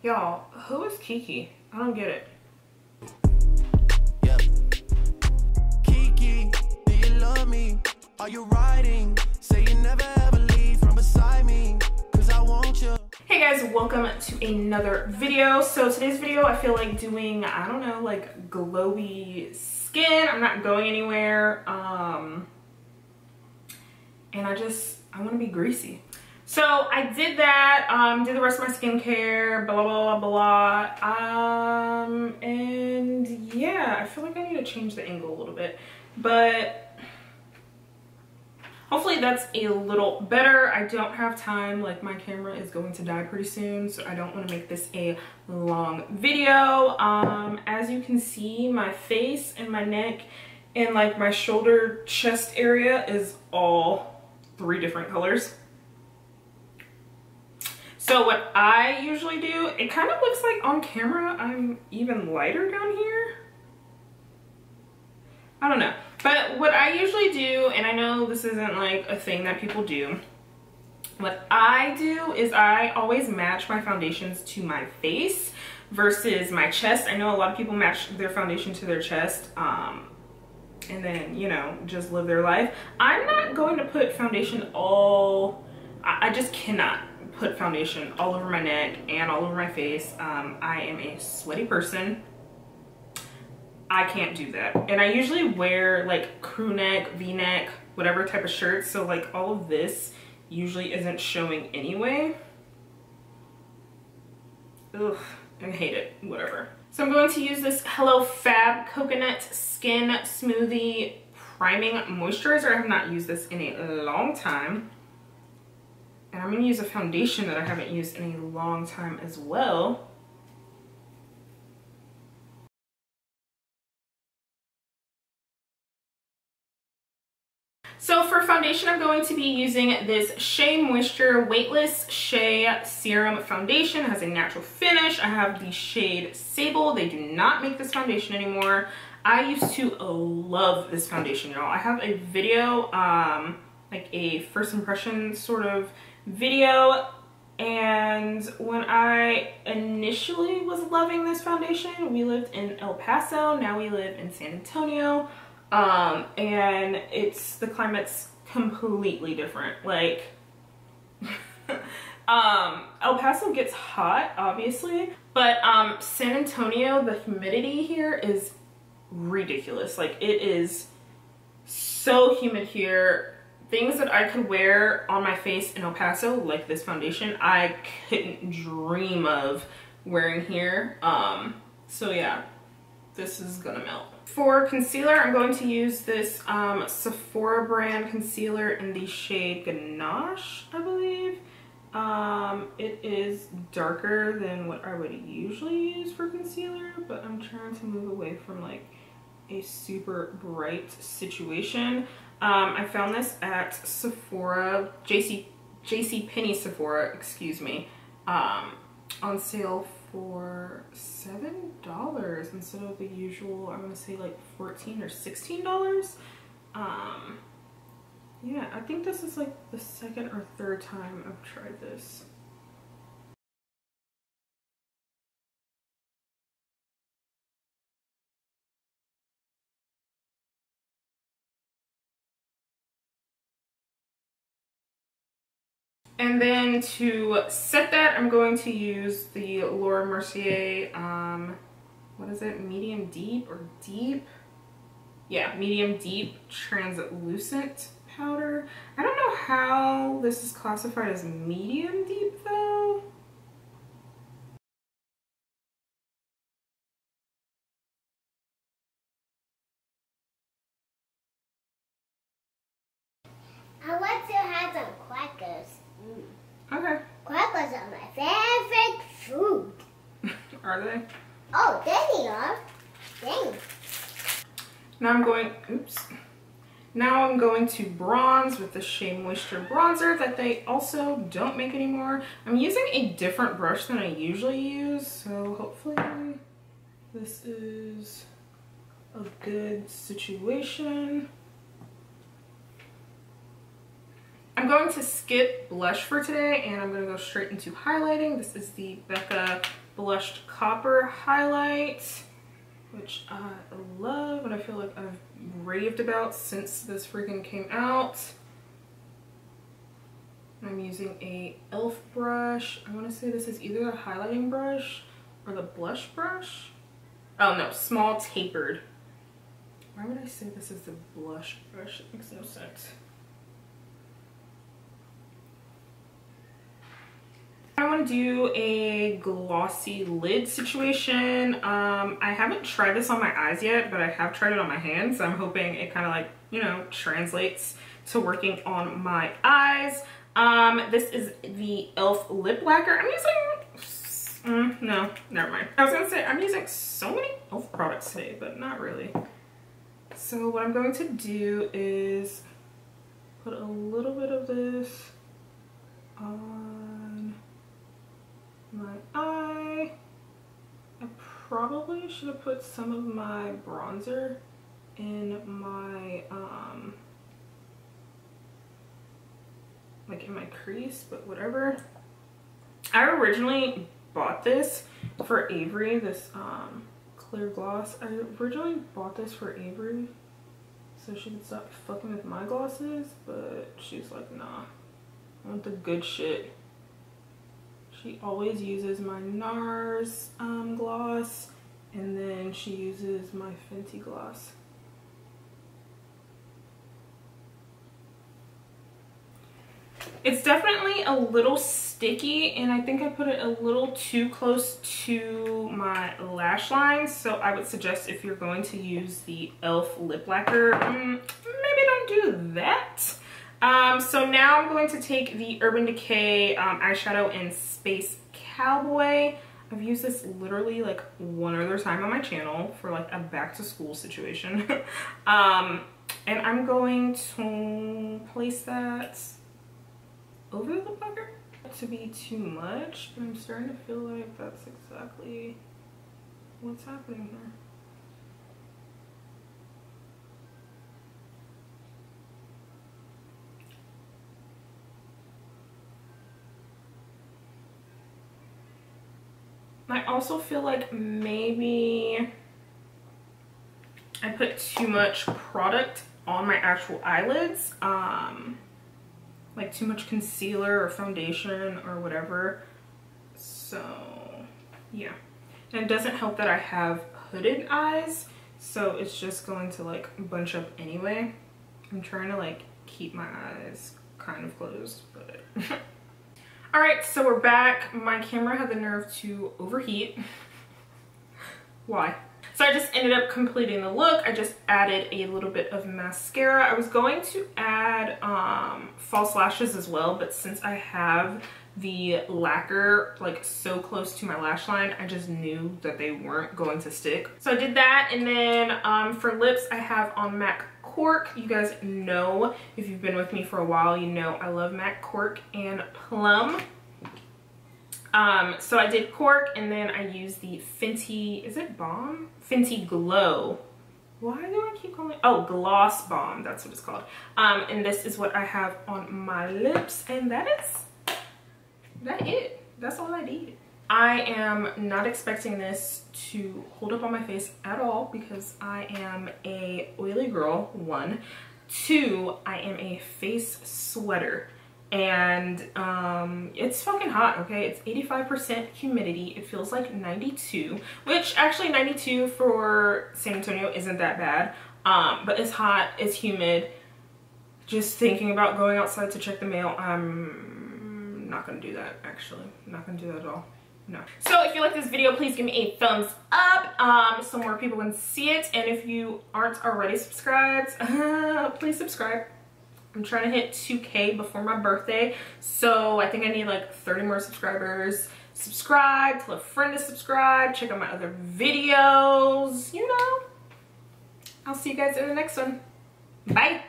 Y'all, who is Kiki? I don't get it. Yeah. Kiki, do you love me? Are you riding? Say you never ever leave from beside me, cause I want you. Hey guys, welcome to another video. So today's video, I feel like doing, I don't know, like glowy skin. I'm not going anywhere. And I want to be greasy. So I did that, did the rest of my skincare, blah, blah, blah, blah. And yeah, I feel like I need to change the angle a little bit, but hopefully that's a little better. I don't have time, like my camera is going to die pretty soon, so I don't want to make this a long video. As you can see, my face and my neck and like my shoulder chest area is all 3 different colors. So what I usually do, it kind of looks like on camera I'm even lighter down here. I don't know. But what I usually do, and I know this isn't like a thing that people do, what I do is I always match my foundations to my face versus my chest. I know a lot of people match their foundation to their chest and then, you know, just live their life. I'm not going to put foundation I just cannot put foundation all over my neck and all over my face. I am a sweaty person. I can't do that. And I usually wear like crew neck, v-neck, whatever type of shirts. So like all of this usually isn't showing anyway. Ugh, I hate it, whatever. So I'm going to use this FAB Coconut Skin Smoothie Priming Moisturizer. I have not used this in a long time. And I'm going to use a foundation that I haven't used in a long time as well. So for foundation, I'm going to be using this Shea Moisture Weightless Shea Serum Foundation. It has a natural finish. I have the shade Sable. They do not make this foundation anymore. I used to love this foundation, y'all. I have a video, like a first impression sort of video, and when I initially was loving this foundation, we lived in El Paso, now we live in San Antonio, and the climate's completely different. Like El Paso gets hot, obviously, but San Antonio, the humidity here is ridiculous. Like, it is so humid here. Things that I could wear on my face in El Paso, like this foundation, I couldn't dream of wearing here. So yeah, this is gonna melt. For concealer, I'm going to use this Sephora brand concealer in the shade Ganache, I believe. It is darker than what I would usually use for concealer, but I'm trying to move away from like a super bright situation. I found this at Sephora, JCPenney Sephora, excuse me, on sale for $7 instead of the usual, I'm gonna say like $14 or $16. Yeah, I think this is like the 2nd or 3rd time I've tried this. And then to set that, I'm going to use the Laura Mercier, what is it, medium deep or deep? Yeah, medium deep translucent powder. I don't know how this is classified as medium deep though. I want to have some crackers. Okay. Crackers are my favorite food. Are they? Oh, there they are. Thanks. Now I'm going to bronze with the Shea Moisture bronzer that they also don't make anymore. I'm using a different brush than I usually use, so hopefully this is a good situation. I'm going to skip blush for today and I'm going to go straight into highlighting. This is the Becca Blushed Copper highlight, which I love and I feel like I've raved about since this freaking came out. I'm using a e.l.f. brush. I want to say this is either the highlighting brush or the blush brush. Oh no, small tapered. Why would I say this is the blush brush? It makes no sense. I want to do a glossy lid situation. I haven't tried this on my eyes yet, but I have tried it on my hands. So I'm hoping it kind of like, you know, translates to working on my eyes. This is the e.l.f. Lip Lacquer. I'm using, no, never mind. I was gonna say, I'm using so many e.l.f. products today, but not really. So what I'm going to do is put a little bit of this on my eye. I probably should have put some of my bronzer in my, like in my crease, but whatever. I originally bought this for Avery, this clear gloss. I originally bought this for Avery so she could stop fucking with my glosses, but she's like, nah, I want the good shit. She always uses my NARS gloss, and then she uses my Fenty gloss. It's definitely a little sticky, and I think I put it a little too close to my lash line, so I would suggest if you're going to use the e.l.f. Lip Lacquer, maybe don't do that. So now I'm going to take the Urban Decay eyeshadow in Space Cowboy. I've used this literally like one other time on my channel for like a back to school situation. And I'm going to place that over the lip lacquer. To be too much, but I'm starting to feel like that's exactly what's happening here. I also feel like maybe I put too much product on my actual eyelids. Like too much concealer or foundation or whatever. So yeah, and it doesn't help that I have hooded eyes, so it's just going to like bunch up anyway. I'm trying to like keep my eyes kind of closed, but all right, so we're back. My camera had the nerve to overheat. Why? So I just ended up completing the look. I just added a little bit of mascara. I was going to add false lashes as well, but since I have the lacquer like so close to my lash line, I just knew that they weren't going to stick. So I did that, and then for lips, I have on MAC Cork. You guys know, if you've been with me for a while, you know I love MAC Cork and Plum. So I did Cork, and then I used the Fenty, is it Balm? Fenty Glow. Why do I keep calling it? Oh, Gloss Balm, that's what it's called. And this is what I have on my lips, and that is it. That's all I did. I am not expecting this to hold up on my face at all because I am a oily girl, 1. 2, I am a face sweater. And it's fucking hot, okay? It's 85% humidity. It feels like 92, which actually 92 for San Antonio isn't that bad. But it's hot, it's humid. Just thinking about going outside to check the mail, I'm not gonna do that, actually. I'm not gonna do that at all. No. So if you like this video, please give me a thumbs up so more people can see it. And if you aren't already subscribed, please subscribe. I'm trying to hit 2K before my birthday, so I think I need like 30 more subscribers. Subscribe, tell a friend to subscribe, check out my other videos, you know. I'll see you guys in the next one. Bye.